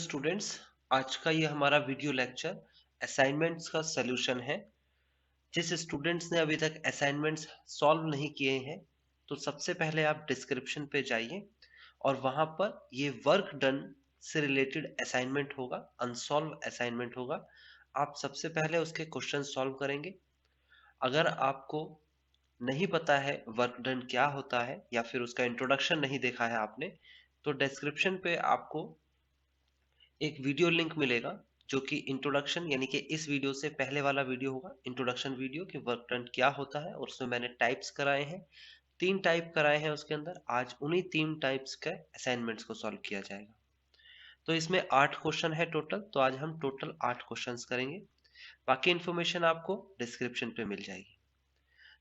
Students, आज का ये हमारा वीडियो लेक्चर असाइनमेंट्स का सॉल्यूशन है। जिस स्टूडेंट्स ने अभी तक असाइनमेंट्स सॉल्व नहीं किए हैं, तो सबसे पहले आप डिस्क्रिप्शन पे जाइए और वहां पर ये वर्क डन से रिलेटेड असाइनमेंट होगा, अनसॉल्व असाइनमेंट होगा। आप सबसे पहले उसके क्वेश्चन सॉल्व करेंगे। अगर आपको नहीं पता है वर्क डन क्या होता है या फिर उसका इंट्रोडक्शन नहीं देखा है आपने, तो डिस्क्रिप्शन पे आपको एक वीडियो लिंक मिलेगा जो कि इंट्रोडक्शन यानी कि इस वीडियो से पहले वाला वीडियो होगा, इंट्रोडक्शन वीडियो कि वर्क डन क्या होता है। और उसमें मैंने टाइप्स कराए हैं, 3 टाइप कराए हैं उसके अंदर। आज उन्हीं 3 टाइप्स के असाइनमेंट्स को सॉल्व किया जाएगा। तो इसमें 8 क्वेश्चन है टोटल, तो आज हम टोटल 8 क्वेश्चंस करेंगे। बाकी इंफॉर्मेशन आपको डिस्क्रिप्शन पे मिल जाएगी।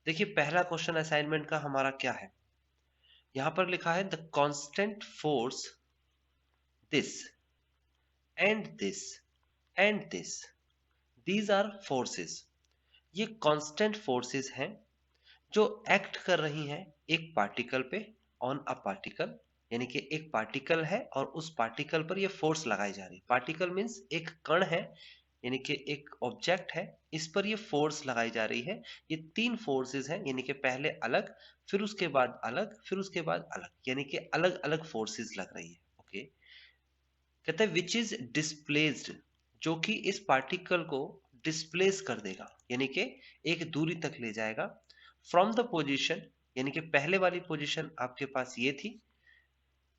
देखिए, पहला क्वेश्चन असाइनमेंट का हमारा क्या है। यहाँ पर लिखा है the constant force this and this and this, these are forces. ये कांस्टेंट फोर्सेस हैं जो एक्ट कर रही हैं एक पार्टिकल पे, ऑन अ पार्टिकल। यानी कि एक पार्टिकल है और उस पार्टिकल पर ये फोर्स लगाई जा रही है। पार्टिकल मींस एक कण है, यानी कि एक ऑब्जेक्ट है, इस पर ये फोर्स लगाई जा रही है। ये 3 फोर्सेस हैं, यानी कि पहले अलग, फिर उसके बाद अलग, फिर उसके बाद अलग, यानी कि अलग अलग फोर्सेस लग रही है। ओके, कहते हैं विच इज डिस्प्लेस्ड, जो कि इस पार्टिकल को डिस्प्लेस कर देगा, यानी कि एक दूरी तक ले जाएगा। फ्रॉम द पोजीशन, यानी कि पहले वाली पोजीशन आपके पास ये थी,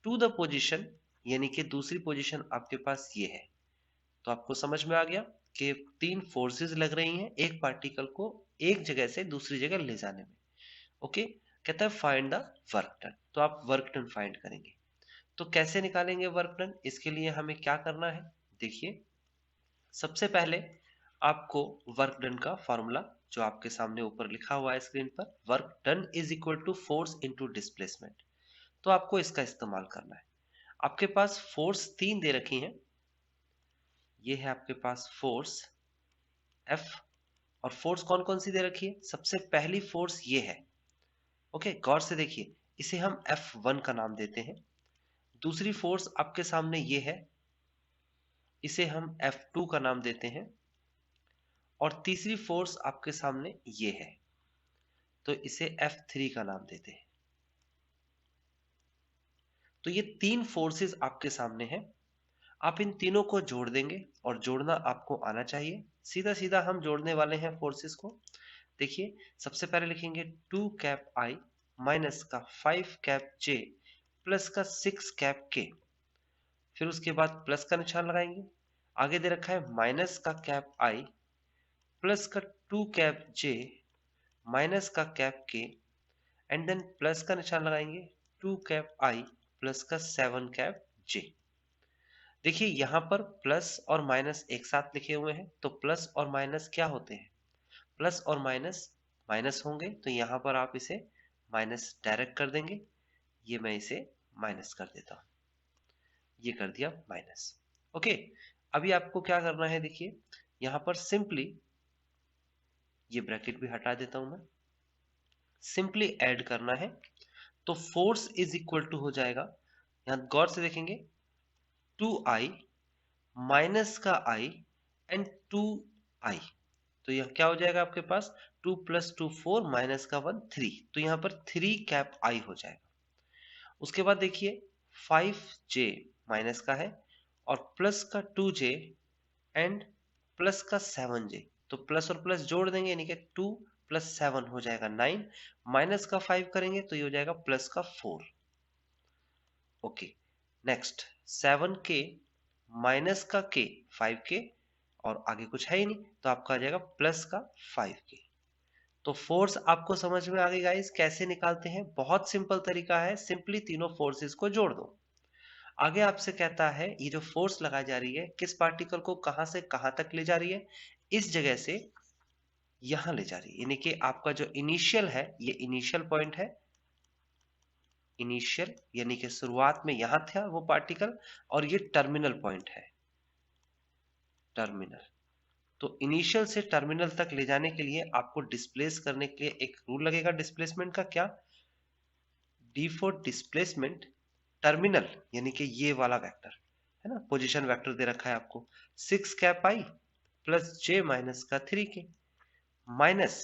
टू द पोजीशन, यानी कि दूसरी पोजीशन आपके पास ये है। तो आपको समझ में आ गया कि 3 फोर्सेस लग रही हैं एक पार्टिकल को एक जगह से दूसरी जगह ले जाने में। ओके, कहता है फाइंड द वर्क डन। तो आप वर्क डन फाइंड करेंगे। तो कैसे निकालेंगे वर्क डन, इसके लिए हमें क्या करना है। देखिए, सबसे पहले आपको वर्क डन का फॉर्मूला जो आपके सामने ऊपर लिखा हुआ है स्क्रीन पर, work done is equal to force into displacement. तो आपको इसका इस्तेमाल करना है। आपके पास फोर्स 3 दे रखी हैं। ये है आपके पास फोर्स F, और फोर्स कौन कौन सी दे रखी है। सबसे पहली फोर्स ये है। ओके, गौर से देखिए, इसे हम F1 का नाम देते हैं। दूसरी फोर्स आपके सामने ये है, इसे हम F2 का नाम देते हैं। और तीसरी फोर्स आपके सामने ये है, तो इसे F3 का नाम देते हैं। तो ये 3 फोर्सेस आपके सामने हैं। आप इन तीनों को जोड़ देंगे और जोड़ना आपको आना चाहिए। सीधा सीधा हम जोड़ने वाले हैं फोर्सेस को। देखिए, सबसे पहले लिखेंगे 2 कैप I माइनस का 5 कैप J प्लस का 6 कैप K। फिर उसके बाद प्लस का निशान लगाएंगे। आगे दे रखा है माइनस का कैप I प्लस का 2 कैप J माइनस का cap K, and then plus का निशान लगाएंगे 2 कैप I प्लस का 7 कैप J। देखिए, यहां पर प्लस और माइनस एक साथ लिखे हुए हैं, तो प्लस और माइनस क्या होते हैं, प्लस और माइनस माइनस होंगे। तो यहां पर आप इसे माइनस डायरेक्ट कर देंगे। ये मैं इसे माइनस कर देता हूं, ये कर दिया माइनस। ओके, अभी आपको क्या करना है, देखिए यहां पर सिंपली ये ब्रैकेट भी हटा देता हूं मैं, सिंपली ऐड करना है। तो फोर्स इज इक्वल टू हो जाएगा, यहां गौर से देखेंगे, 2I माइनस का I एंड 2I। तो यह क्या हो जाएगा आपके पास, 2 प्लस 2 4 माइनस का 1 3। तो यहां पर 3 कैप I हो जाएगा। उसके बाद देखिए 5J माइनस का है और प्लस का 2J एंड प्लस का 7J। तो प्लस और प्लस जोड़ देंगे, यानी कि 2 प्लस 7 हो जाएगा 9, माइनस का 5 करेंगे तो ये हो जाएगा प्लस का 4। ओके, नेक्स्ट 7K माइनस का K 5K, और आगे कुछ है ही नहीं, तो आपका आ जाएगा प्लस का 5K। तो फोर्स आपको समझ में आ गई गाइस, कैसे निकालते हैं। बहुत सिंपल तरीका है, सिंपली तीनों फोर्सेस को जोड़ दो। आगे आपसे कहता है ये जो फोर्स लगाई जा रही है किस पार्टिकल को कहां से कहां तक ले जा रही है, इस जगह से यहां ले जा रही है। यानी कि आपका जो इनिशियल है, ये इनिशियल पॉइंट है, इनिशियल यानी कि शुरुआत में यहां था वो पार्टिकल, और ये टर्मिनल पॉइंट है, टर्मिनल। तो इनिशियल से टर्मिनल तक ले जाने के लिए आपको डिस्प्लेस करने के लिए एक रूल लगेगा डिस्प्लेसमेंट का, क्या, डी फॉर डिस्प्लेसमेंट टर्मिनल, यानी कि ये वाला वेक्टर है ना, पोजीशन वेक्टर दे रखा है आपको 6 cap I plus J minus का 3k, माइनस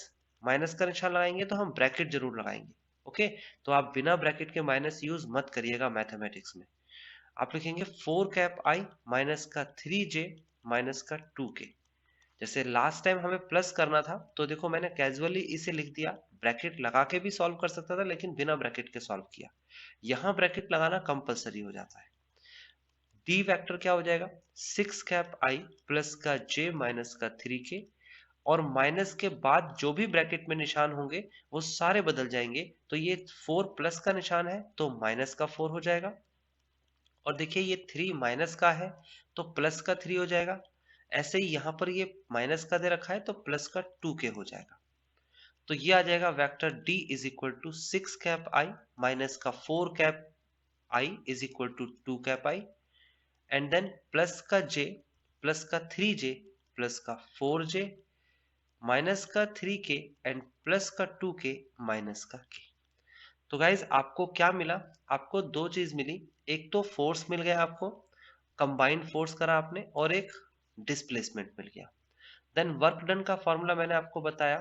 माइनस का निशान लगाएंगे तो हम ब्रैकेट जरूर लगाएंगे। ओके, तो आप बिना ब्रैकेट के माइनस यूज मत करिएगा मैथमेटिक्स में। आप लिखेंगे 4 कैप आई माइनस का 3j माइनस का 2k। जैसे लास्ट टाइम हमें प्लस करना था तो देखो मैंने कैजुअली इसे लिख दिया, ब्रैकेट लगा के भी सॉल्व कर सकता था लेकिन बिना ब्रैकेट के सॉल्व किया। यहाँ ब्रैकेट लगाना कंपलसरी हो जाता है। डी वेक्टर क्या हो जाएगा 6 कैप आई प्लस का j माइनस का 3k, और माइनस के बाद जो भी ब्रैकेट में निशान होंगे वो सारे बदल जाएंगे। तो ये 4 प्लस का निशान है तो माइनस का 4 हो जाएगा, और देखिए ये 3 माइनस का है तो प्लस का 3 हो जाएगा। ऐसे ही यहाँ पर ये माइनस का दे रखा है तो प्लस का 2k हो जाएगा। तो ये आ जाएगा vector d is equal to 6 cap I minus का 4 cap I is equal to 2 cap I, and then plus का j प्लस का 3j प्लस का 4j माइनस का 3k एंड प्लस का 2k माइनस का k। तो गाइज आपको क्या मिला, आपको दो चीज मिली, एक तो फोर्स मिल गया आपको, कंबाइंड फोर्स करा आपने, और एक डिस्प्लेसमेंट मिल गया। देन वर्क डन का फॉर्मूला मैंने आपको बताया,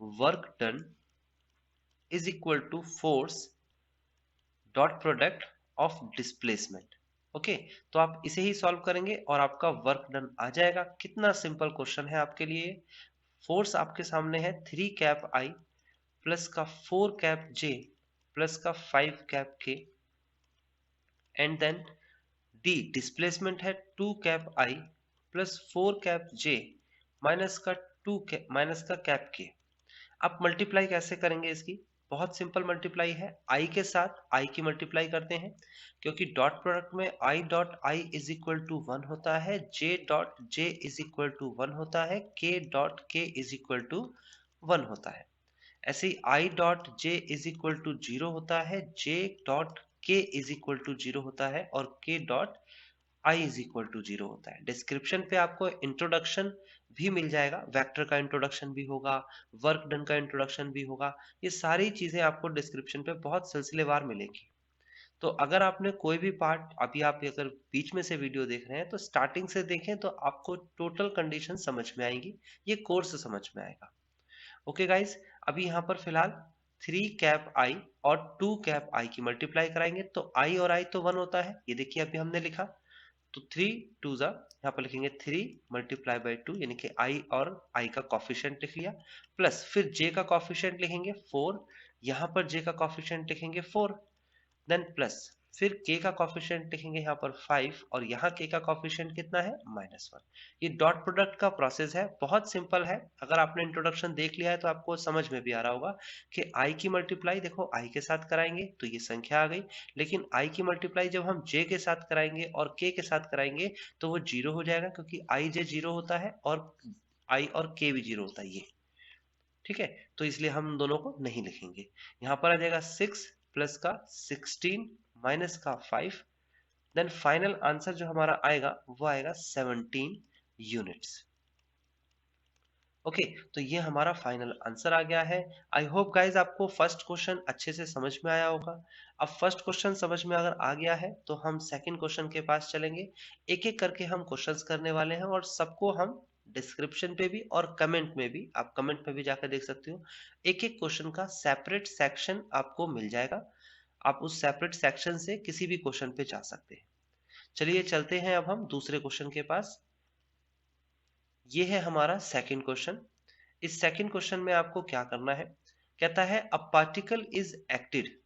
work done is equal to force dot product of displacement. Okay, तो आप इसे ही सॉल्व करेंगे और आपका वर्क डन आ जाएगा। कितना सिंपल क्वेश्चन है आपके लिए। फोर्स आपके सामने है 3 कैप आई प्लस का 4 कैप जे प्लस का 5 कैप के, एंड देन डी डिस्प्लेसमेंट है 2 cap I plus 4 cap J minus का 2 माइनस का कैप के। आप मल्टीप्लाई कैसे करेंगे इसकी, बहुत सिंपल मल्टीप्लाई है, आई के साथ आई की मल्टीप्लाई करते हैं, क्योंकि डॉट प्रोडक्ट में I dot I is equal to 1 होता है, J dot J is equal to 1 होता है, के dot K is equal to 1 होता है। ऐसे ही I dot J is equal to 0 होता है, J dot K is equal to 0 होता है, और K dot I is equal to 0 होता है। डिस्क्रिप्शन पे आपको इंट्रोडक्शन भी मिल जाएगा, वेक्टर का इंट्रोडक्शन भी होगा, वर्क डन का इंट्रोडक्शन भी होगा, ये सारी चीजें आपको डिस्क्रिप्शन पे बहुत सिलसिलेवार मिलेगी। तो अगर आपने कोई भी पार्ट अभी आप अगर बीच में से वीडियो देख रहे हैं तो स्टार्टिंग से देखें तो आपको टोटल कंडीशन समझ में आएंगी, ये कोर्स समझ में आएगा। ओके गाइस, अभी यहाँ पर फिलहाल 3 कैप आई और 2 कैप आई की मल्टीप्लाई कराएंगे, तो आई और आई तो 1 होता है, ये देखिए अभी हमने लिखा, तो 3 टू जा, यहाँ पर लिखेंगे 3 मल्टीप्लाई बाई 2, यानी कि आई और आई का कॉफिशिएंट लिख लिया, प्लस फिर जे का कॉफिशिएंट लिखेंगे 4, यहाँ पर जे का कॉफिशिएंट लिखेंगे 4, देन प्लस फिर k का कॉफिशिएंट लिखेंगे यहाँ पर 5, और यहाँ k का कॉफिशिएंट कितना है -1। ये डॉट प्रोडक्ट का प्रोसेस है, बहुत सिंपल है। अगर आपने इंट्रोडक्शन देख लिया है तो आपको समझ में भी आ रहा होगा कि i की मल्टीप्लाई देखो i के साथ कराएंगे तो ये संख्या आ गई, लेकिन i की मल्टीप्लाई जब हम j के साथ कराएंगे और k के साथ कराएंगे तो वो 0 हो जाएगा, क्योंकि i j 0 होता है और i और k भी 0 होता है ये। ठीक है, तो इसलिए हम दोनों को नहीं लिखेंगे। यहाँ पर आ जाएगा 6 प्लस का 16 माइनस का 5, देन फाइनल आंसर जो हमारा आएगा वो आएगा 17 यूनिट्स। ओके, तो ये हमारा फाइनल आंसर आ गया है। आई होप गाइज आपको फर्स्ट क्वेश्चन अच्छे से समझ में आया होगा। अब फर्स्ट क्वेश्चन समझ में अगर आ गया है तो हम सेकंड क्वेश्चन के पास चलेंगे, एक एक करके हम क्वेश्चंस करने वाले हैं, और सबको हम डिस्क्रिप्शन पे भी और कमेंट में भी, आप कमेंट में भी जाकर देख सकते हो, एक एक क्वेश्चन का सेपरेट सेक्शन आपको मिल जाएगा। आप उस सेपरेट सेक्शन से किसी भी क्वेश्चन पे जा सकते हैं। चलिए चलते हैं अब हम दूसरे क्वेश्चन के पास। ये है हमारा सेकंड क्वेश्चन। इस सेकंड क्वेश्चन में आपको क्या करना है, कहता है a particle is acted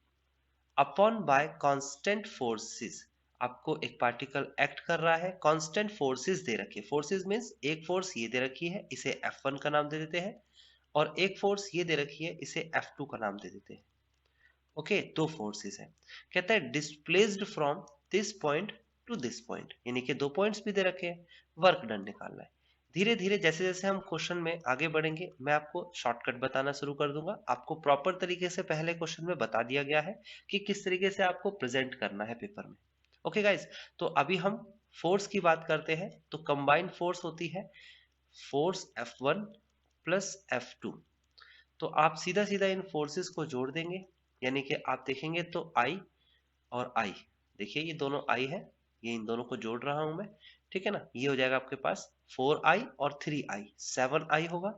upon bye constant forces. आपको एक पार्टिकल एक्ट कर रहा है, कांस्टेंट फोर्सेस दे रखी है, फोर्सेस मींस एक फोर्स ये दे रखी है, इसे F1 का नाम दे देते हैं, और एक फोर्स ये दे रखी है, इसे F2 का नाम दे देते हैं। ओके, दो फोर्सेस है। कहता है displaced from this point two this point, यानी कि दो पॉइंट्स भी दे रखे हैं, वर्क डन निकालना है। धीरे धीरे जैसे जैसे हम क्वेश्चन में आगे बढ़ेंगे मैं आपको शॉर्टकट बताना शुरू कर दूंगा। आपको प्रॉपर तरीके से पहले क्वेश्चन में बता दिया गया है कि किस तरीके से आपको प्रेजेंट करना है पेपर में। ओके गाइस, तो अभी हम फोर्स की बात करते हैं। तो कंबाइंड फोर्स होती है फोर्स F1 प्लस F2। तो आप सीधा सीधा इन फोर्सेस को जोड़ देंगे, यानी कि आप देखेंगे तो I और I, देखिए ये दोनों I है, ये इन दोनों को जोड़ रहा हूं मैं, ठीक है ना। ये हो जाएगा आपके पास 4i और 3i, 7i होगा।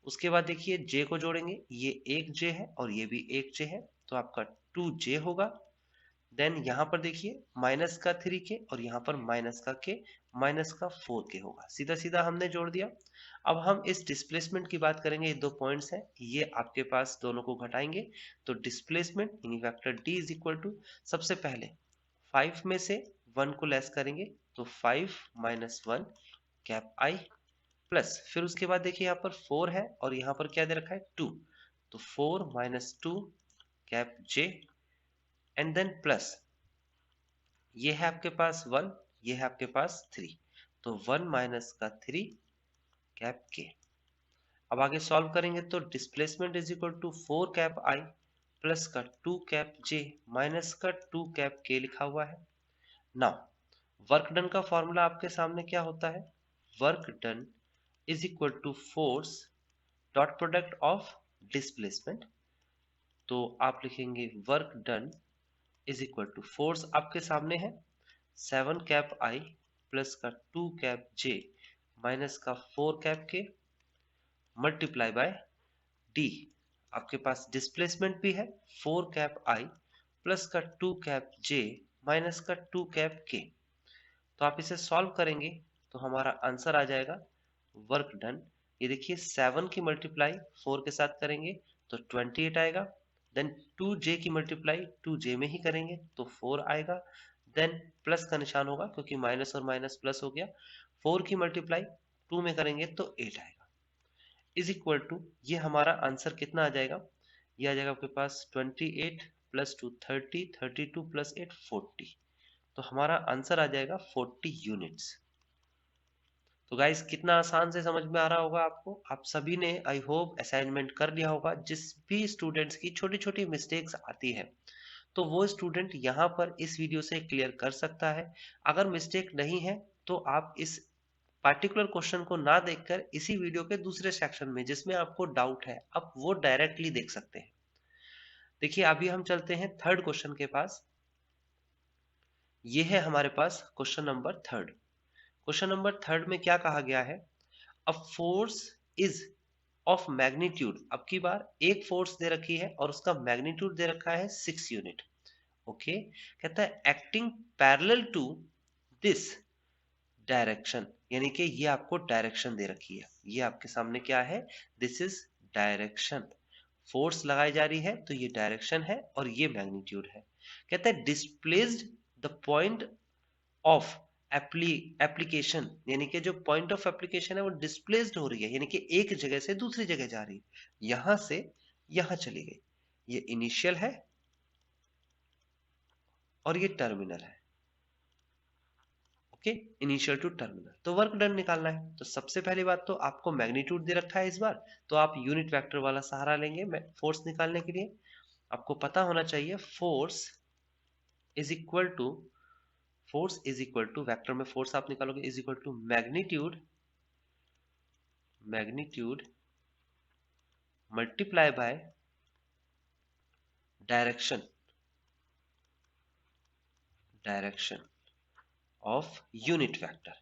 उसके बाद देखिए j को जोड़ेंगे, ये एक j है और ये भी एक j है, तो आपका 2j होगा। देन यहाँ पर देखिए माइनस का 3k और यहाँ पर माइनस का k, माइनस का 4k होगा। सीधा सीधा हमने जोड़ दिया। अब हम इस डिस्प्लेसमेंट की बात करेंगे। ये दो पॉइंट्स हैं, ये आपके पास दोनों को घटाएंगे तो डिस्प्लेसमेंट यानी vector d is equal to, सबसे पहले 5 में से 1 को लेस करेंगे तो 5 माइनस 1 कैप i, प्लस फिर उसके बाद देखिए यहाँ पर 4 है और यहाँ पर क्या दे रखा है 2, तो 4 minus 2 cap j, and then plus ये है आपके पास 1, ये है आपके पास 3, तो 1 माइनस का 3 कैप के। अब आगे सॉल्व करेंगे तो displacement is equal to 4 cap I plus का 2 कैप जे माइनस का 2 कैप के लिखा हुआ है। नाउ वर्क डन का फॉर्मूला आपके सामने क्या होता है, work done is equal to force dot product of displacement. तो आप लिखेंगे work done is equal to force आपके सामने है 7 कैप आई प्लस का 2 कैप जे माइनस का 4 cap K multiply bye D. आपके पास डिस्प्लेसमेंट भी है 4 कैप आई प्लस का 2 कैप जे माइनस का 2 कैप के। तो आप इसे सॉल्व करेंगे तो हमारा आंसर आ जाएगा वर्क डन। ये देखिए 7 की मल्टीप्लाई 4 के साथ करेंगे तो 28 आएगा। देन 2j की मल्टीप्लाई 2j में ही करेंगे तो 4 आएगा। देन प्लस का निशान होगा क्योंकि माइनस और माइनस प्लस हो गया। 4 की मल्टीप्लाई 2 में करेंगे तो 8 आएगा। इज इक्वल टू ये हमारा आंसर कितना आ जाएगा, ये आ जाएगा आपके पास 28 प्लस 2 30, 32 प्लस 8 40। तो हमारा आंसर आ जाएगा 40 यूनिट्स। तो गाइस कितना आसान से समझ में आ रहा होगा आपको। आप सभी ने आई होप असाइनमेंट कर लिया होगा। जिस भी स्टूडेंट्स की छोटी छोटी मिस्टेक्स आती है तो वो स्टूडेंट यहाँ पर इस वीडियो से क्लियर कर सकता है। अगर मिस्टेक नहीं है तो आप इस पार्टिकुलर क्वेश्चन को ना देखकर इसी वीडियो के दूसरे सेक्शन में जिसमें आपको डाउट है आप वो डायरेक्टली देख सकते हैं। देखिए अभी हम चलते हैं थर्ड क्वेश्चन के पास। ये है हमारे पास question number third. Question number third में क्या कहा गया है, a force is of magnitude. अब की बार एक फोर्स दे रखी है और उसका मैग्नीट्यूड दे रखा है 6 यूनिट। ओके, कहता है acting parallel to this direction, यानी कि ये आपको डायरेक्शन दे रखी है। ये आपके सामने क्या है, दिस इज डायरेक्शन। फोर्स लगाई जा रही है तो ये डायरेक्शन है और ये मैग्नीट्यूड है। कहता है displaced the point of application, यानी कि जो पॉइंट ऑफ एप्लीकेशन है वो डिस्प्लेस्ड हो रही है, यानी कि एक जगह से दूसरी जगह जा रही है। यहां से यहां चली गई। ये इनिशियल है और ये टर्मिनल है। Okay, initial to terminal. तो वर्क डन निकालना है तो सबसे पहली बात तो आपको मैग्नीट्यूड दे रखा है इस बार, तो आप यूनिट वेक्टर वाला सहारा लेंगे फोर्स निकालने के लिए। आपको पता होना चाहिए force is equal to, force is equal to vector में फोर्स आप निकालोगे is equal to magnitude, magnitude multiply by direction, direction of unit vector.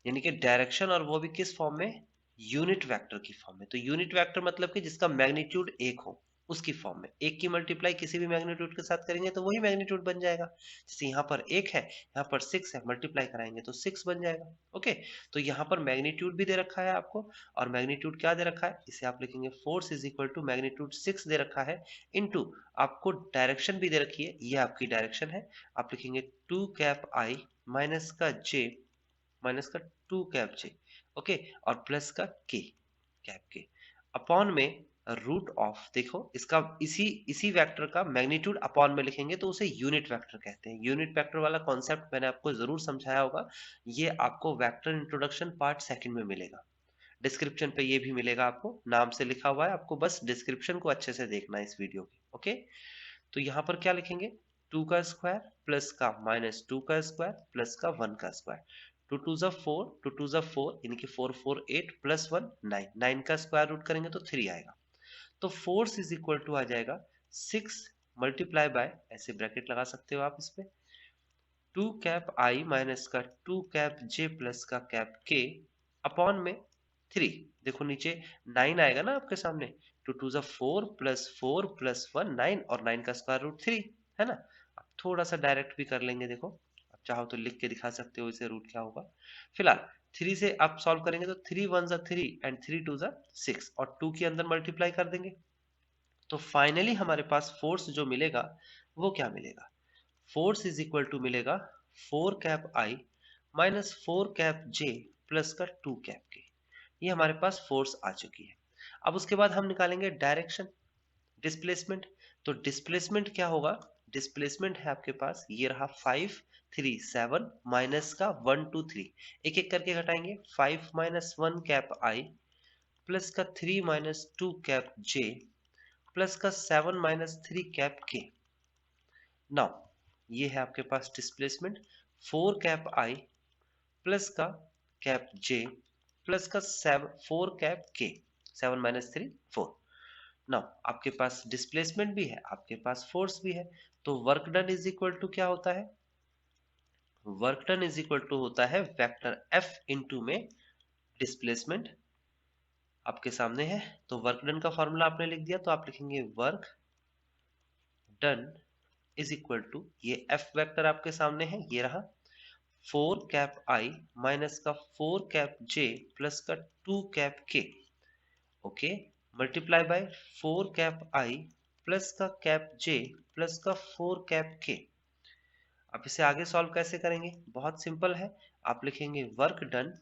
यानी कि डायरेक्शन और वो भी किस फॉर्म में, यूनिट वेक्टर की फॉर्म में। तो यूनिट वेक्टर मतलब कि जिसका मैग्नीट्यूड एक हो उसकी फॉर्म में। एक की मल्टीप्लाई किसी भी मैग्नीट्यूड के साथ करेंगे तो वही मैग्नीट्यूड बन जाएगा। जैसे यहाँ पर एक है, यहाँ पर 6 है, मल्टीप्लाई कराएंगे तो 6 बन जाएगा। ओके, तो यहाँ पर मैग्नीट्यूड भी दे रखा है आपको, और मैग्नीट्यूड क्या दे रखा है, इसे आप लिखेंगे force is equal to magnitude 6 दे रखा है इनटू आपको डायरेक्शन भी दे रखी है, ये आपकी डायरेक्शन है। आप लिखेंगे 2 कैप आई माइनस का जे माइनस का 2 कैप जे, ओके, और प्लस का के कैप के अपॉन में रूट ऑफ। देखो इसका इसी इसी वेक्टर का मैग्नीट्यूड अपॉन में लिखेंगे तो उसे यूनिट वेक्टर कहते हैं। यूनिट वेक्टर वाला कॉन्सेप्ट मैंने आपको जरूर समझाया होगा। ये आपको वेक्टर इंट्रोडक्शन पार्ट सेकंड में मिलेगा। डिस्क्रिप्शन पे ये भी मिलेगा, आपको नाम से लिखा हुआ है, आपको बस डिस्क्रिप्शन को अच्छे से देखना है इस वीडियो की। ओके, तो यहाँ पर क्या लिखेंगे, 2 का स्क्वायर प्लस का माइनस 2 का स्क्वायर प्लस का 1 का स्क्वायर। 2 2 जा 4, 2 2 जा 4 यानी कि 4 4 8 प्लस 1 9, 9 का स्क्वायर रूट करेंगे तो 3 आएगा। तो फोर्स इज इक्वल टू आ जाएगा 6 मल्टीप्लाई बाय, ऐसे ब्रैकेट लगा सकते हो आप इस पे, टू कैप आई माइनस का टू कैप जे प्लस का कैप के अपॉन में 3। देखो नीचे 9 आएगा ना आपके सामने, टू टू ज़ा 4 प्लस 1 9 और 9 का स्क्वायर रूट 3 है ना। अब थोड़ा सा डायरेक्ट भी कर लेंगे, देखो आप चाहो तो लिख के दिखा सकते हो इसे रूट क्या होगा। फिलहाल 3 से आप सॉल्व करेंगे तो 3 1 ज़ा 3 एंड 3 2 ज़ा 6 और 2 के अंदर मल्टीप्लाई कर देंगे। तो फाइनली हमारे पास फोर्स जो मिलेगा वो क्या मिलेगा, फोर्स इज इक्वल टू मिलेगा 4 cap I minus 4 cap J plus का 2 कैप के। ये हमारे पास फोर्स आ चुकी है। अब उसके बाद हम निकालेंगे डायरेक्शन, डिस्प्लेसमेंट। तो डिस्प्लेसमेंट क्या होगा, डिस्प्लेसमेंट है आपके पास ये रहा 5 3 7 माइनस का 1 2 3, एक एक करके घटाएंगे। 5 माइनस 1 कैप आई प्लस का 3 माइनस 2 कैप जे प्लस का 7 माइनस 3 कैप के। नाउ ये है आपके पास डिस्प्लेसमेंट 4 कैप आई प्लस का कैप जे प्लस का 4 कैप के, 7 माइनस 3 4। नाउ आपके पास डिस्प्लेसमेंट भी है, आपके पास फोर्स भी है, तो work done is equal to क्या होता है, work done is equal to होता है वेक्टर एफ इंटू में डिस्प्लेसमेंट आपके सामने है। तो वर्क डन का फॉर्मूला आपने लिख दिया, तो आप लिखेंगे work done is equal to, ये एफ वेक्टर आपके सामने है, ये रहा 4 कैप आई माइनस का 4 कैप जे प्लस का 2 कैप के, okay, multiply by 4 cap I plus का कैप जे प्लस का 4 कैप के। अब इसे आगे सॉल्व कैसे करेंगे, बहुत सिंपल है, आप लिखेंगे work done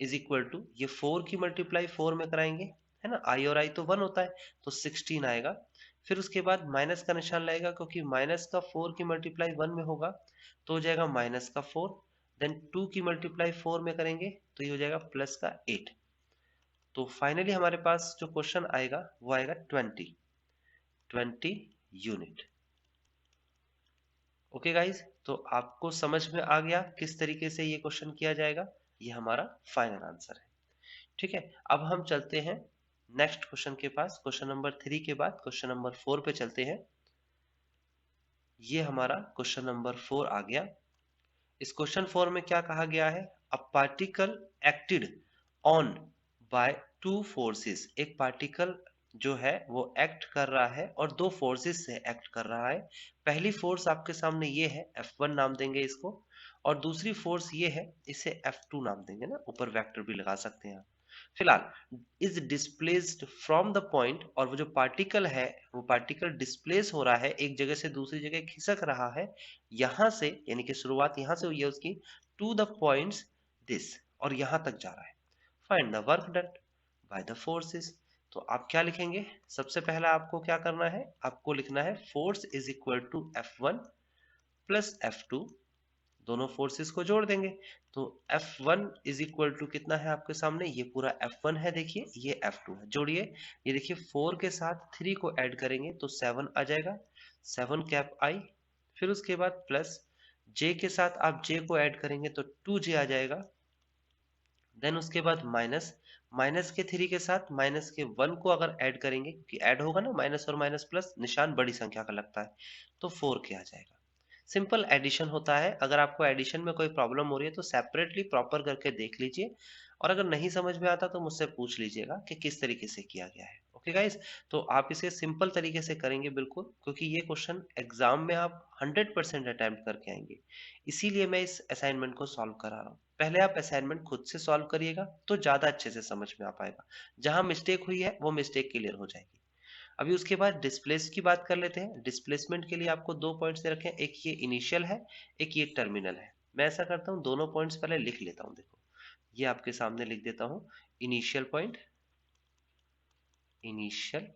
is equal to, ये 4 की मल्टीप्लाई 4 में कराएंगे है ना, आई और आई तो 1 होता है, तो 16 आएगा। फिर उसके बाद माइनस का निशान लगेगा, क्योंकि माइनस का 4 की मल्टीप्लाई 1 में होगा तो हो जाएगा माइनस का 4, देन 2 की मल्टीप्लाई 4 में करेंगे तो ये हो जाएगा प्लस का 8। तो फाइनली हमारे पास जो क्वेश्चन आएगा वो आएगा 20 यूनिट। ओके गाइज, तो आपको समझ में आ गया किस तरीके से ये क्वेश्चन किया जाएगा, ये हमारा फाइनल आंसर है। ठीक है, अब हम चलते हैं नेक्स्ट क्वेश्चन के पास, क्वेश्चन नंबर 3 के बाद क्वेश्चन नंबर 4 पे चलते हैं। ये हमारा क्वेश्चन नंबर 4 आ गया। इस क्वेश्चन 4 में क्या कहा गया है, a particle acted on by two forces, एक पार्टिकल जो है वो एक्ट कर रहा है और दो फोर्सेस से एक्ट कर रहा है। पहली फोर्स आपके सामने ये है, F1 नाम देंगे इसको, और दूसरी फोर्स ये है, इसे F2 नाम देंगे ना, ऊपर वेक्टर भी लगा सकते हैं आप। फिलहाल is displaced from the point, और वो जो पार्टिकल है वो पार्टिकल डिस्प्लेस हो रहा है, एक जगह से दूसरी जगह खिसक रहा है, यहां से यानी कि शुरुआत यहां से हुई है उसकी, टू द पॉइंट्स दिस, और यहां तक जा रहा है। Find the work done by the forces. तो आप क्या लिखेंगे, सबसे पहला आपको क्या करना है, आपको लिखना है force is equal to F1 plus F2, दोनों फोर्सेस को जोड़ देंगे। तो F1 इज इक्वल टू कितना है आपके सामने, ये पूरा F1 है, देखिए ये F2 है, जोड़िए, ये देखिए 4 के साथ 3 को ऐड करेंगे तो 7 आ जाएगा, 7 कैप आई, फिर उसके बाद प्लस J के साथ आप J को ऐड करेंगे तो 2J आ जाएगा, देन उसके बाद माइनस, माइनस के 3 के साथ माइनस के 1 को अगर ऐड करेंगे, क्योंकि ऐड होगा ना, माइनस और माइनस प्लस निशान बड़ी संख्या का लगता है, तो 4 के आ जाएगा। सिंपल एडिशन होता है, अगर आपको एडिशन में कोई प्रॉब्लम हो रही है तो सेपरेटली प्रॉपर करके देख लीजिए, और अगर नहीं समझ में आता तो मुझसे पूछ लीजिएगा कि किस तरीके से किया गया है। ओके गाइस, तो आप इसे सिंपल तरीके से करेंगे बिल्कुल, क्योंकि ये क्वेश्चन एग्जाम में आप 100% अटेम्प्ट करके आएंगे, इसीलिए मैं इस असाइनमेंट को सॉल्व करा रहा हूँ। पहले आप असाइनमेंट खुद से सॉल्व करिएगा तो ज्यादा अच्छे से समझ में आ पाएगा, जहां मिस्टेक हुई है वो मिस्टेक क्लियर हो जाएगी। अभी उसके बाद डिस्प्लेस की बात कर लेते हैं। डिस्प्लेसमेंट के लिए आपको दो पॉइंट्स दे रखे हैं, एक ये इनिशियल है, एक ये टर्मिनल है। मैं ऐसा करता हूँ, दोनों पॉइंट्स पहले लिख लेता हूँ, देखो ये आपके सामने लिख देता हूँ, इनिशियल पॉइंट, इनिशियल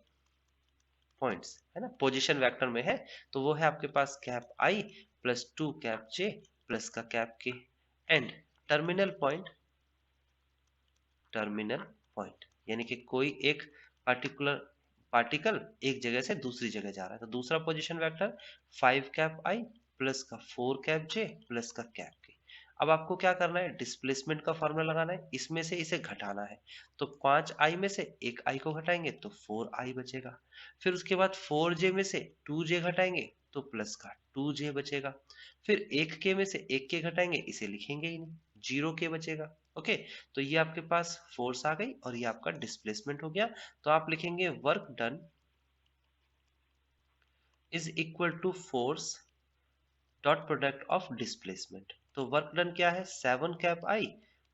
पॉइंट्स है ना, पोजीशन वेक्टर में है, तो वो है आपके पास cap I plus 2 cap J plus का कैप के, and terminal point, terminal point यानी कि कोई एक पार्टिकुलर पार्टिकल एक जगह से दूसरी जगह जा रहा है, तो दूसरा position vector 5 cap I plus का 4 कैप जे प्लस का कैप के। अब आपको क्या करना है, डिस्प्लेसमेंट का फॉर्मूला लगाना है, इसमें से इसे घटाना है, तो 5 आई में से एक आई को घटाएंगे तो 4 आई बचेगा, फिर उसके बाद 4 जे में से 2 जे घटाएंगे तो प्लस का 2j बचेगा। फिर 1k में से 1k घटाएंगे, इसे लिखेंगे ही नहीं, 0k बचेगा। ओके, तो ये आपके पास फोर्स आ गई और ये आपका डिस्प्लेसमेंट हो गया। तो आप लिखेंगे work done is equal to force dot product of displacement. तो वर्क डन क्या है, 7 कैप आई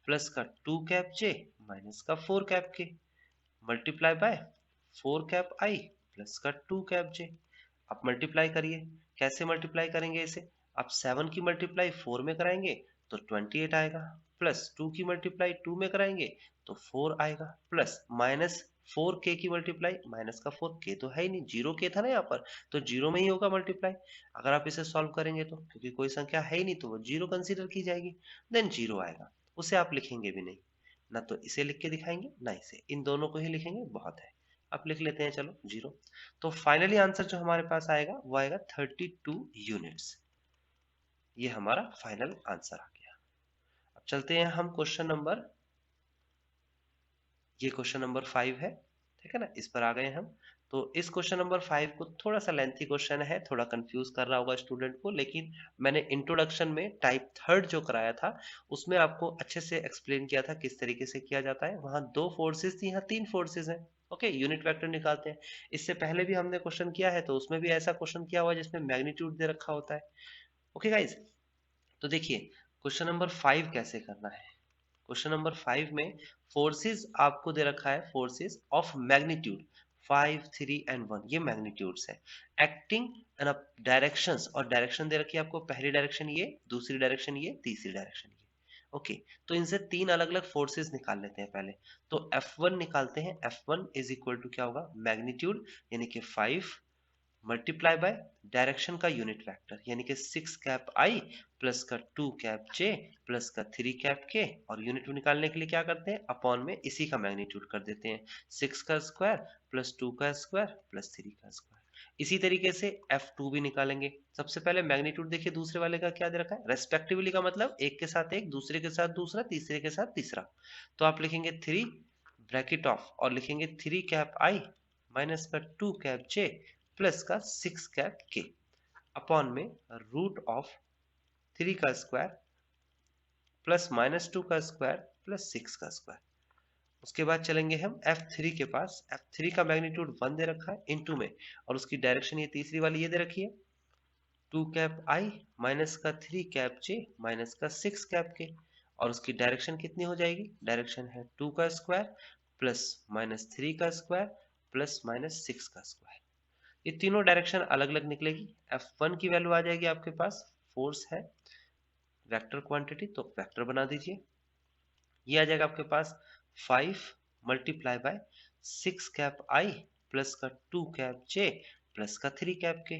प्लस का 2 कैप जे माइनस का 4 cap K multiply bye 4 cap I plus का 2 कैप जे। आप मल्टीप्लाई करिए, कैसे मल्टीप्लाई करेंगे इसे, आप 7 की मल्टीप्लाई 4 में कराएंगे तो 28 आएगा, प्लस 2 की मल्टीप्लाई 2 में कराएंगे तो 4 आएगा, प्लस माइनस 4k की मल्टीप्लाई, माइनस का 4k तो है ही नहीं, 0k था ना यहाँ पर, तो 0 में ही होगा मल्टीप्लाई। अगर आप इसे सॉल्व करेंगे तो, क्योंकि कोई संख्या है ही नहीं तो वो 0 कंसीडर की जाएगी, देन 0 आएगा, उसे आप लिखेंगे भी नहीं, ना तो इसे लिख के दिखाएंगे ना इसे, इन दोनों को ही लिखेंगे, बहुत है। आप लिख लेते हैं, चलो 0। तो फाइनली आंसर जो हमारे पास आएगा वो आएगा 32 यूनिट्स। ये हमारा फाइनल आंसर आ गया। अब चलते हैं हम क्वेश्चन नंबर, ये क्वेश्चन नंबर 5 है, ठीक है ना, इस पर आ गए हम। तो इस क्वेश्चन नंबर 5 को थोड़ा सा लेंथी क्वेश्चन है, थोड़ा कंफ्यूज कर रहा होगा स्टूडेंट को, लेकिन मैंने इंट्रोडक्शन में टाइप थर्ड जो कराया था उसमें आपको अच्छे से एक्सप्लेन किया था किस तरीके से किया जाता है। वहां 2 फोर्सेस थी, यहाँ 3 फोर्सेस हैं। ओके, यूनिट वेक्टर निकालते हैं। इससे पहले भी हमने क्वेश्चन किया है, तो उसमें भी ऐसा क्वेश्चन किया हुआ है जिसमें मैग्नीट्यूड दे रखा होता है। ओके गाइज, तो देखिए क्वेश्चन नंबर 5 कैसे करना है। क्वेश्चन नंबर 5 में फोर्सेस आपको दे रखा है, फोर्सेस ऑफ मैग्नीट्यूड 5, 3 एंड 1, ये मैग्नीट्यूड्स है एक्टिंग इन डायरेक्शंस, और डायरेक्शन दे रखी है आपको, पहली डायरेक्शन ये, दूसरी डायरेक्शन ये, तीसरी डायरेक्शन ये। ओके, तो इनसे 3 अलग अलग फोर्सेस निकाल लेते हैं पहले। तो F1 निकालते हैं, F1 इज इक्वल टू क्या होगा, मैग्नीट्यूड यानी कि 5 मल्टीप्लाई बाय डायरेक्शन का यूनिट वेक्टर यानी कि 6 कैप आई प्लस का 2 कैप जे प्लस का 3 कैप के, और यूनिट निकालने के लिए क्या करते हैं, अपॉन में इसी का मैग्नीट्यूड कर देते हैं, 6 का स्क्वायर प्लस 2 का स्क्वायर प्लस 3 का स्क्वायर। इसी तरीके से F2 भी निकालेंगे। सबसे पहले मैग्नीट्यूड देखिए दूसरे वाले का क्या दे रखा है, रेस्पेक्टिवली का मतलब एक के साथ एक, दूसरे के साथ दूसरा, तीसरे के साथ तीसरा। तो आप लिखेंगे 3 ब्रैकेट ऑफ और लिखेंगे 3 कैप आई माइनस का 2 कैप जे प्लस का 6 कैप के अपॉन में रूट ऑफ 3 का स्क्वायर प्लस माइनस 2 का स्क्वायर प्लस 6 का स्क्वायर। उसके बाद चलेंगे हम F3 के पास। F3 का मैग्नीट्यूड 1 दे रखा है इनटू में, और उसकी डायरेक्शन ये तीसरी वाली ये दे रखी है 2 कैप आई माइनस का 3 कैप जे माइनस का 6 कैप के, और उसकी डायरेक्शन कितनी हो जाएगी, डायरेक्शन है 2 का स्क्वायर प्लस माइनस 3 का स्क्वायर प्लस माइनस 6 का स्क्वायर। ये तीनों डायरेक्शन अलग अलग निकलेगी। F1 की वैल्यू आ जाएगी आपके पास, फोर्स है वेक्टर क्वांटिटी, तो वेक्टर बना दीजिए। ये आ जाएगा आपके पास 5 multiply by 6 cap I plus का 2 कैप जे प्लस का 3 कैप के,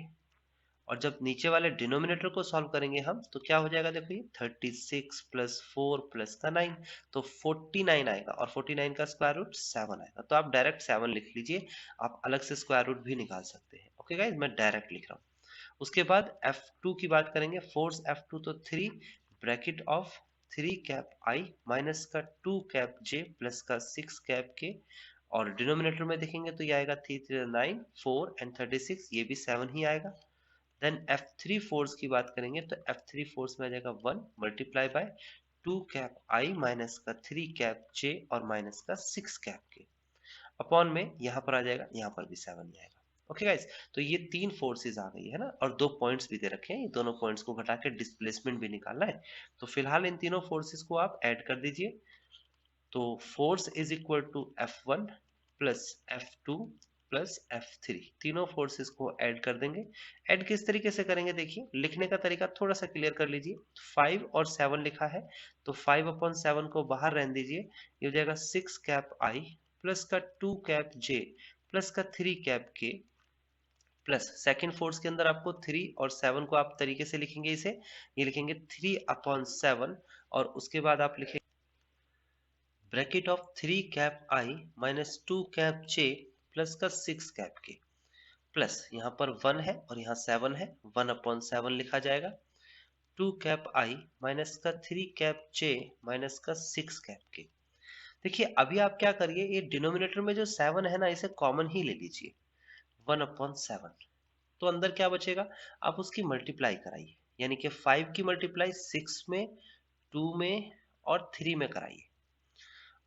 और जब नीचे वाले डिनोमिनेटर को सॉल्व करेंगे हम तो क्या हो जाएगा, देखो ये 36 प्लस 4 प्लस का 9, तो 49 आएगा, और 49 का स्क्वायर रूट 7 आएगा। तो आप डायरेक्ट 7 लिख लीजिए, आप अलग से स्क्वायर रूट भी निकाल सकते हैं। ओके गाइज, मैं डायरेक्ट लिख रहा हूँ। उसके बाद F2 की बात करेंगे, फोर्स F2 तो 3 bracket of 3 cap I minus का 2 कैप जे प्लस का 6 कैप के, और डिनोमिनेटर में देखेंगे तो ये आएगा 3 3 9 4 एंड 36, ये भी 7 ही आएगा। देन F3 फोर्स की बात करेंगे तो F3 फोर्स में आ जाएगा 1 multiply by 2 cap I minus का 3 कैप जे और माइनस का 6 कैप के, अपॉन में यहाँ पर आ जाएगा, यहाँ पर भी 7 ही आएगा। ओके गाइस, तो ये 3 फोर्सेस आ गई है ना, और 2 पॉइंट्स भी दे रखे हैं, ये दोनों पॉइंट्स को घटा के डिस्प्लेसमेंट भी निकालना है। तो फिलहाल इन तीनों फोर्सेस को आप ऐड कर दीजिए। तो force is equal to F1 plus F2 plus F3, तीनों फोर्सेस को ऐड कर देंगे। ऐड किस तरीके से करेंगे, देखिए लिखने का तरीका थोड़ा सा क्लियर कर लीजिए। 5 और 7 लिखा है तो 5/7 को बाहर रहने दीजिए, ये हो जाएगा 6 कैप आई प्लस का 2 कैप जे प्लस का 3 कैप के, प्लस सेकेंड फोर्स के अंदर आपको 3 और 7 को आप तरीके से लिखेंगे, इसे ये लिखेंगे 3/7, और उसके बाद आप लिखेंगे bracket of 3 cap I minus 2 cap J plus का 6 कैप के, प्लस यहाँ पर 1 है और यहाँ 7 है, 1/7 लिखा जाएगा 2 कैप आई माइनस का 3 कैप जे माइनस का 6 कैप के। देखिए अभी आप क्या करिए, ये डिनोमिनेटर में जो 7 है ना, इसे कॉमन ही ले लीजिए, 1/7, तो अंदर क्या बचेगा, आप उसकी मल्टीप्लाई कराइए, यानी कि 5 की मल्टीप्लाई 6 में, 2 में और 3 में कराइए।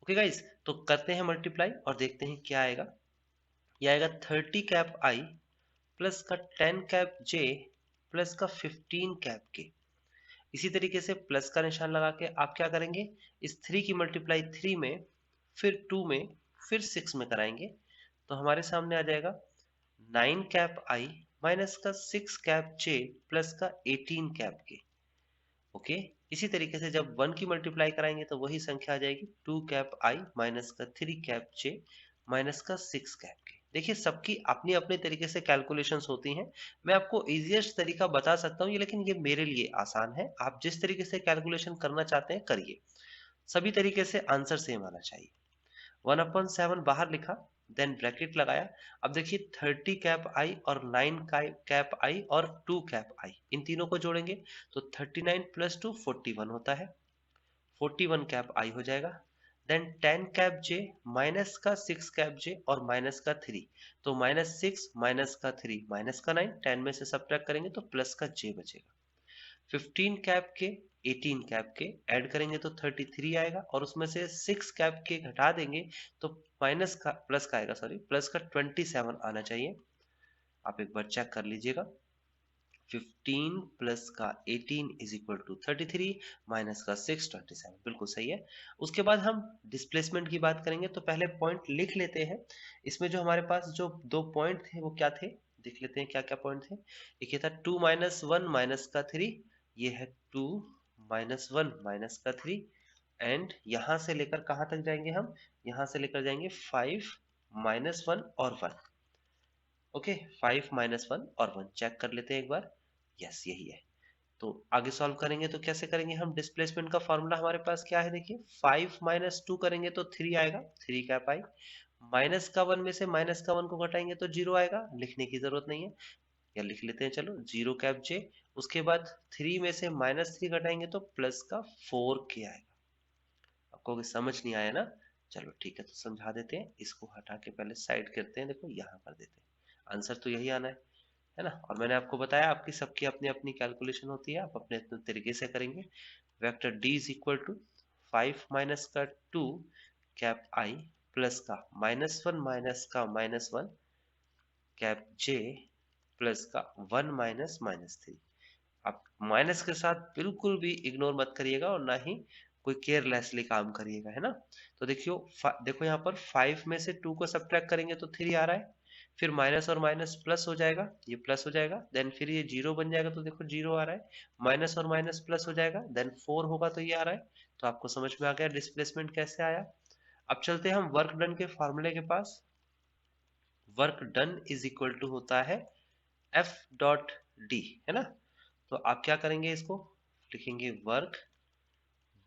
ओके गाइस, तो करते हैं मल्टीप्लाई और देखते हैं क्या आएगा। ये आएगा 30 कैप आई प्लस का 10 कैप जे प्लस का 15 कैप के। इसी तरीके से प्लस का निशान लगा के आप क्या करेंगे, इस 3 की मल्टीप्लाई 3 में, फिर 2 में, फिर 6 में कराएंगे। तो हमारे सामने आ जाएगा 9 कैप आई माइनस का 6 कैप जे प्लस का 18 कैप के। ओके, इसी तरीके से जब 1 की मल्टीप्लाई कराएंगे तो वही संख्या आ जाएगी 2 कैप आई माइनस का 3 कैप जे माइनस का 6 कैप के। देखिए सबकी अपनी अपने तरीके से कैलकुलेशंस होती हैं। मैं आपको इजीएस्ट तरीका बता सकता हूँ ये, लेकिन ये मेरे लिए आसान है। आप जिस तरीके से कैलकुलेशन करना चाहते हैं करिए, सभी तरीके से आंसर सेम आना चाहिए। 1/7 बाहर लिखा, देन ब्रैकेट लगाया। अब देखिए 30 कैप आई और 9 कैप आई और 2 कैप आई, इन तीनों को जोड़ेंगे तो 39 प्लस 2 41 होता है। 41 कैप आई हो जाएगा। देन 10 कैप जे माइनस का 6 कैप जे और माइनस का 3, तो -6 माइनस का 3 माइनस का 9, 10 में से सब्ट्रैक्ट करेंगे तो प्लस का जे बचेगा। 15 कैप के 18 कैप के ऐड करेंगे तो 33 आएगा, और उसमें से 6 कैप के घटा देंगे तो माइनस का प्लस का आएगा, सॉरी प्लस का 27 आना चाहिए। आप एक बार चेक कर लीजिएगा। 15 प्लस का 18 इज इक्वल टू 33 माइनस का 6 27, बिल्कुल सही है। उसके बाद हम डिस्प्लेसमेंट की बात करेंगे, तो पहले पॉइंट लिख लेते हैं। इसमें जो हमारे पास जो दो पॉइंट थे वो क्या थे, देख लेते हैं क्या क्या पॉइंट थे। एक ये था 2 माइनस 1 माइनस का 3, ये है 2 माइनस 1 माइनस का 3, एंड यहां से लेकर कहां तक जाएंगे हम, यहां से लेकर जाएंगे 5 माइनस 1 और 1। ओके, 5 माइनस 1 और 1 चेक कर लेते हैं एक बार। यस, यही है। तो आगे सॉल्व करेंगे तो कैसे करेंगे हम, डिस्प्लेसमेंट का फॉर्मूला हमारे पास क्या है, देखिए 5 माइनस 2 करेंगे तो 3 आएगा, 3 कैप आई। माइनस का 1 में से माइनस का 1 को घटाएंगे तो 0 आएगा, लिखने की जरूरत नहीं है, या लिख लेते हैं चलो 0 कैप जे। उसके बाद 3 में से -3 घटाएंगे तो प्लस का 4 के आएगा। आपको अगर समझ नहीं आया ना, चलो ठीक है, तो समझा देते हैं। इसको हटा के पहले साइड करते हैं, देखो यहाँ कर देते हैं। आंसर तो यही आना है ना। और मैंने आपको बताया आपकी सबकी अपनी अपनी कैलकुलेशन होती है, आप अपने अपने तरीके से करेंगे। Vector D is equal to 5 minus का 2 कैप आई प्लस का -1 माइनस का -1 कैप जे प्लस का 1 माइनस -3। आप माइनस के साथ बिल्कुल भी इग्नोर मत करिएगा और ना ही कोई केयरलेसली काम करिएगा, है ना। तो देखियो देखो यहाँ पर 5 में से 2 को सब्ट्रैक्ट करेंगे तो 3 आ रहा है, फिर माइनस और माइनस प्लस हो जाएगा, ये प्लस हो जाएगा, देन फिर ये 0 बन जाएगा, तो देखो 0 आ रहा है, माइनस और माइनस प्लस हो जाएगा, देन 4 होगा तो ये आ रहा है। तो आपको समझ में आ गया डिस्प्लेसमेंट कैसे आया। अब चलते हैं हम वर्क डन के फॉर्मूले के पास। Work done is equal to होता है एफ डॉट डी, है ना। तो आप क्या करेंगे, इसको लिखेंगे वर्क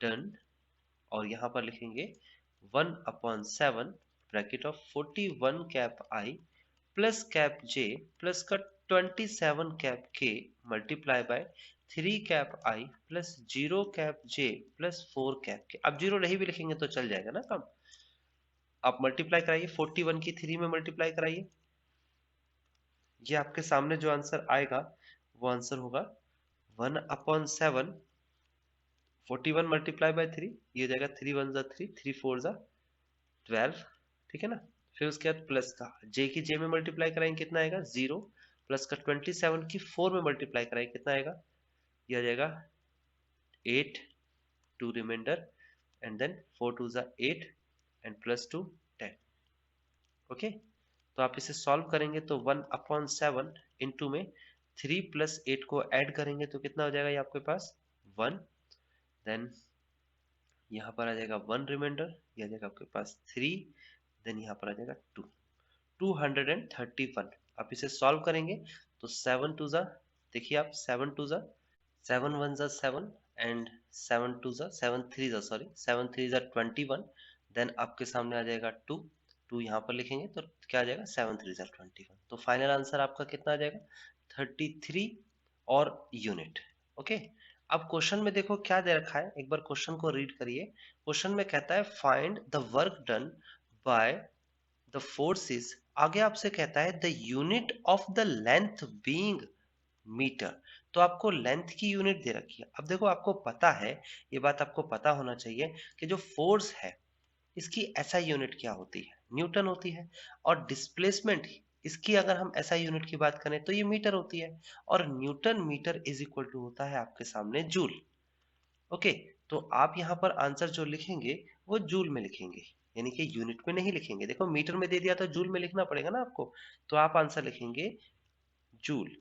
डन, और यहां पर लिखेंगे 1/7 bracket of 41 cap I plus cap J plus का 27 cap K multiply bye 3 cap I plus 0 cap J plus 4 cap के। अब 0 नहीं भी लिखेंगे तो चल जाएगा ना काम। आप मल्टीप्लाई कराइए, 41 की 3 में मल्टीप्लाई कराइए, ये आपके सामने जो आंसर आएगा वो आंसर होगा 1/7 41 मल्टीप्लाई बाय 3, ये हो जाएगा 3 1 3, 3 4 12, ठीक है ना। फिर उसके बाद प्लस का जे की जे में मल्टीप्लाई कराएंगे कितना आएगा 0, प्लस का 27 की 4 में मल्टीप्लाई कराएंगे कितना आएगा, ये आ जाएगा 8, 2 reminder, and then 4 2 8 and plus 2 10। Okay, तो आप इसे सॉल्व करेंगे तो 1/7 इंटू में 3 प्लस 8 को ऐड करेंगे तो कितना हो जाएगा ये आपके पास 1, देन यहाँ पर आ जाएगा 1 रिमाइंडर, ये आ जाएगा आपके पास 3, देन यहाँ पर आ जाएगा 2, 231। आप इसे सॉल्व करेंगे तो 7 2 देखिए आप 7 2 7 1 7 एंड 7 2 7 3 सॉरी 7 3 21, देन आपके सामने आ जाएगा 2, 2 यहाँ पर लिखेंगे तो क्या आ जाएगा 7 3 21। तो फाइनल आंसर आपका कितना आ जाएगा 33 और यूनिट। ओके, अब क्वेश्चन में देखो क्या दे रखा है, एक बार क्वेश्चन को रीड करिए। क्वेश्चन में कहता है find the work done by the forces आगे आपसे कहता है the unit of the length being metre. तो आपको लेंथ की यूनिट दे रखी है। अब देखो आपको पता है, ये बात आपको पता होना चाहिए कि जो फोर्स है इसकी एसआई यूनिट क्या होती है, न्यूटन होती है। और डिस्प्लेसमेंट इसकी अगर हम एसआई यूनिट की बात करें तो ये मीटर होती है। और newton metre is equal to होता है आपके सामने जूल। ओके, तो आप यहाँ पर आंसर जो लिखेंगे वो जूल में लिखेंगे, यानी कि यूनिट में नहीं लिखेंगे। देखो मीटर में दे दिया तो जूल में लिखना पड़ेगा ना आपको, तो आप आंसर लिखेंगे जूल।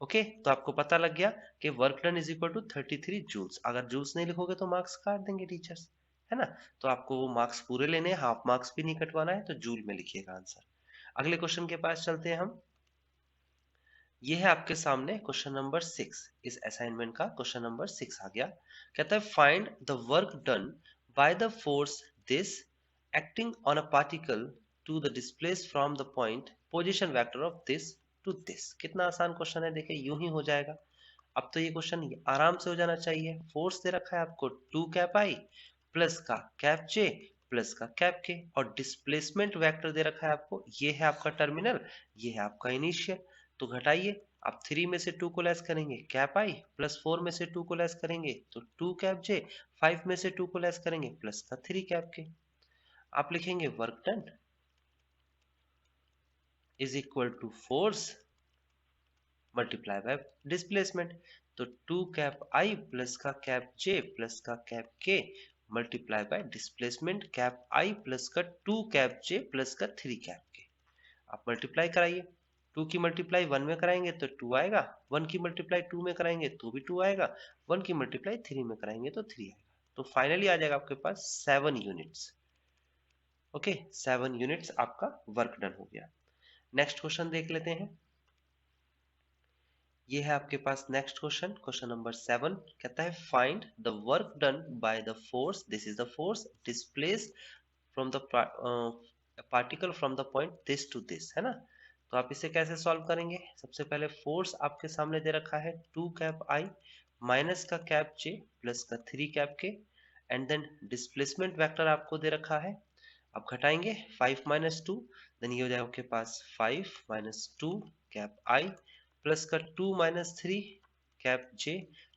ओके, तो आपको पता लग गया कि work done is equal to 33 joules. अगर जूल्स नहीं लिखोगे तो मार्क्स काट देंगे टीचर्स, है ना। तो आपको वो मार्क्स पूरे लेने, हाफ मार्क्स भी नहीं कटवाना है, तो जूल में लिखिएगा आंसर। अगले क्वेश्चन के पास चलते हैं हम। ये है आपके सामने क्वेश्चन नंबर 6। इस असाइनमेंट का क्वेश्चन नंबर 6 आ गया। कहता है find the work done by the force this acting on a particle to the displace from the point position vector of this to this. कितना आसान क्वेश्चन है, देखिए यूं ही हो जाएगा। अब तो ये क्वेश्चन आराम से हो जाना चाहिए। फोर्स दे रखा है आपको 2 कैप आई प्लस का कैप जे प्लस का कैप के, और डिस्प्लेसमेंट वेक्टर दे रखा है आपको, ये है आपका टर्मिनल, ये है आपका इनिशियल। तो घटाइए, आप 3 में से 2 को लेस करेंगे कैप आई, प्लस 4 में से 2 को लेस करेंगे तो 2 कैप जे, 5 में से 2 को लेस करेंगे प्लस का 3 कैप के। आप लिखेंगे work done is equal to force multiply by displacement. तो 2 कैप आई प्लस का कैप जे प्लस का cap K multiply by displacement cap I plus का 2 कैप जे प्लस का 3 कैप के। आप multiply कराइए, 2 की मल्टीप्लाई 1 में कराएंगे तो 2 आएगा, 1 की मल्टीप्लाई 2 में कराएंगे तो भी 2 आएगा, 1 की मल्टीप्लाई 3 में कराएंगे तो 3 आएगा। तो फाइनली आ जाएगा आपके पास 7 यूनिट्स। ओके, 7 यूनिट्स आपका वर्क डन हो गया। नेक्स्ट क्वेश्चन देख लेते हैं। ये है आपके पास नेक्स्ट क्वेश्चन, क्वेश्चन नंबर 7। कहता है find the work done by the force, this is the force displace from the particle from the point this to this, है ना। तो आप इसे कैसे सॉल्व करेंगे? सबसे पहले फोर्स आपके सामने दे रखा है 2 कैप आई माइनस का कैप जे प्लस का 3 कैप के, एंड देन डिस्प्लेसमेंट वेक्टर आपको दे रखा है। आप घटाएंगे 5 माइनस 2, देन ये हो जाएगा आपके पास 5 माइनस 2 कैप आई प्लस का 2 माइनस 3 कैप जे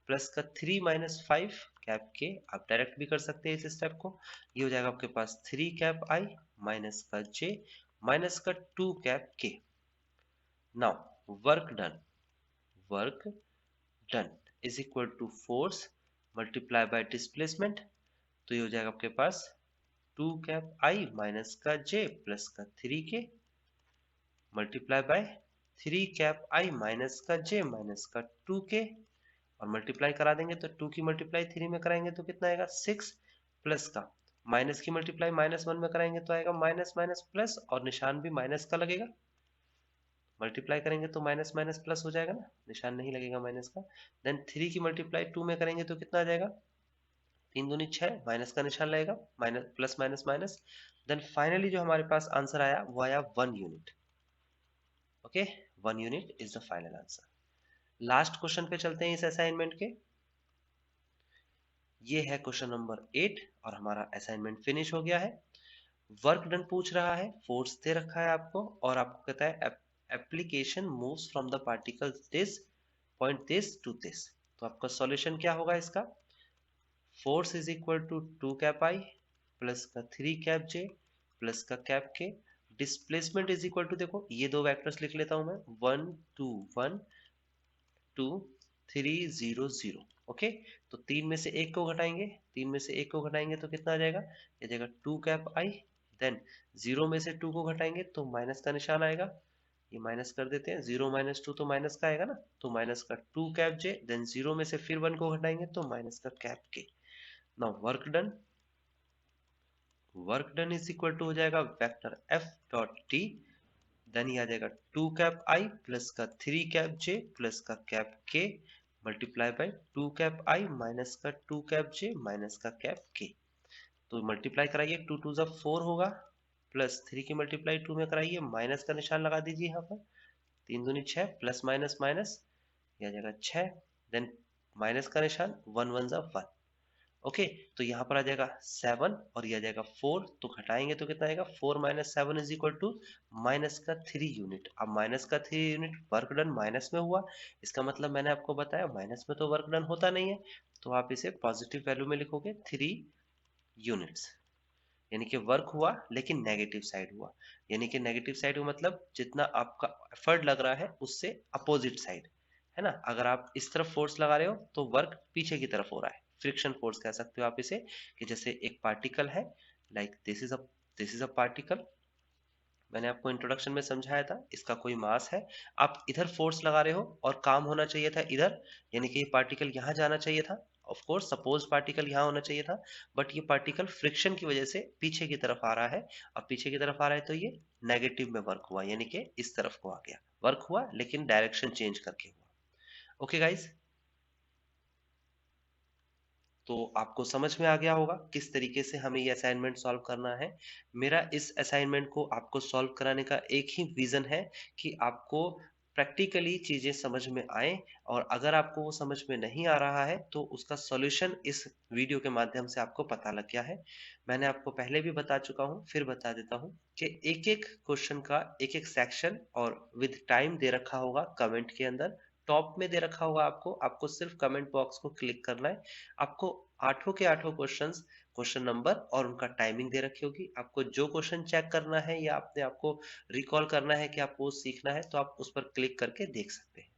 प्लस का 3 माइनस 5 कैप के। आप डायरेक्ट भी कर सकते हैं इस स्टेप को। ये हो जाएगा आपके पास 3 कैप आई माइनस का जे माइनस का 2 cap K. Now work done is equal to force multiply by displacement. तो ये हो जाएगा आपके पास 2 कैप आई माइनस का जे प्लस का 3 के multiply bye 3 cap I minus का जे माइनस का 2 के, और मल्टीप्लाई करा देंगे तो 2 की मल्टीप्लाई 3 में कराएंगे तो कितना आएगा 6, प्लस का माइनस की मल्टीप्लाई माइनस 1 में कराएंगे तो आएगा माइनस माइनस प्लस, और निशान भी माइनस का लगेगा। मल्टीप्लाई करेंगे तो माइनस माइनस प्लस हो जाएगा ना, निशान नहीं लगेगा माइनस का। देन 3 की मल्टीप्लाई 2 में करेंगे तो कितना आ जाएगा, 3 दूनी 6, माइनस का निशान लगेगा, minus plus minus minus. Then finally जो हमारे पास आंसर आया वो आया 1 unit. Okay, 1 unit is the final answer. Last question पे चलते हैं इस असाइनमेंट के। ये है क्वेश्चन नंबर 8 और हमारा असाइनमेंट फिनिश हो गया है। वर्क डन पूछ रहा है, फोर्स दे रखा है आपको, और आपको कहता है application moves from the particle this point this to this. तो आपका सॉल्यूशन क्या होगा इसका? Force is equal to 2 cap I plus का 3 कैप जे प्लस का cap K. Displacement is equal to, देखो ये दो वेक्टर्स लिख लेता हूं मैं, 1 2 1 2 3 0 0। ओके, तो 3 में से एक को घटाएंगे, 3 में से एक को घटाएंगे तो कितना आ जाएगा, ये जाएगा 2 कैप आई। देन 0 में से 2 को घटाएंगे तो माइनस का निशान आएगा, ये माइनस कर देते हैं, 0 माइनस 2 तो माइनस का आएगा ना, तो माइनस का 2 कैप जे, देन 0 में से फिर 1 को घटाएंगे तो माइनस का cap K. Now work done is equal to हो जाएगा vector F dot T, then ये आ जाएगा 2 कैप आई प्लस का 3 कैप जे प्लस का cap K multiply by 2 cap I minus का 2 कैप जे माइनस का कैप के। तो मल्टीप्लाई कराइए, 2 2 जा 4 होगा, प्लस 3 की मल्टीप्लाई 2 में कराइए, माइनस का निशान लगा दीजिए यहाँ पर, 3 दूनी 6 प्लस माइनस माइनस, यह आ जाएगा 6, देन माइनस का निशान, 1 1 जा 1, ओके, तो यहाँ पर आ जाएगा 7 और ये आ जाएगा 4, तो घटाएंगे तो कितना आएगा, 4 minus 7 is equal to minus का 3 यूनिट। अब माइनस का 3 यूनिट वर्क डन माइनस में हुआ, इसका मतलब मैंने आपको बताया माइनस में तो वर्क डन होता नहीं है, तो आप इसे पॉजिटिव वैल्यू में लिखोगे 3 यूनिट्स, यानी कि वर्क हुआ लेकिन नेगेटिव साइड हुआ। यानी कि नेगेटिव साइड का मतलब जितना आपका एफर्ट लग रहा है उससे अपोजिट साइड, है ना। अगर आप इस तरफ फोर्स लगा रहे हो तो वर्क पीछे की तरफ हो रहा है, फ्रिक्शन फोर्स कह सकते हो आप इसे, कि जैसे एक पार्टिकल है, like this is a particle, मैंने आपको इंट्रोडक्शन में समझाया था, इसका कोई मास है, आप इधर फोर्स लगा रहे हो और काम होना चाहिए था इधर, यानी कि ये पार्टिकल यहाँ जाना चाहिए था, ऑफ कोर्स सपोज पार्टिकल यहाँ होना चाहिए था, बट ये पार्टिकल फ्रिक्शन की वजह से पीछे की तरफ आ रहा है। अब पीछे की तरफ आ रहा है तो ये नेगेटिव में वर्क हुआ, यानी कि इस तरफ को आ गया, वर्क हुआ लेकिन डायरेक्शन चेंज करके हुआ। ओके गाइज, तो आपको समझ में आ गया होगा किस तरीके से हमें ये असाइनमेंट सॉल्व करना है। मेरा इस असाइनमेंट को आपको सॉल्व कराने का एक ही विजन है कि आपको प्रैक्टिकली चीजें समझ में आए, और अगर आपको वो समझ में नहीं आ रहा है तो उसका सॉल्यूशन इस वीडियो के माध्यम से आपको पता लग गया है। मैंने आपको पहले भी बता चुका हूँ, फिर बता देता हूँ कि एक एक क्वेश्चन का एक एक सेक्शन और विद टाइम दे रखा होगा कमेंट के अंदर, टॉप में दे रखा होगा, आपको आपको सिर्फ कमेंट बॉक्स को क्लिक करना है। आपको आठों के आठों क्वेश्चंस, क्वेश्चन नंबर और उनका टाइमिंग दे रखी होगी, आपको जो क्वेश्चन चेक करना है या अपने आपको रिकॉल करना है कि आपको सीखना है, तो आप उस पर क्लिक करके देख सकते हैं।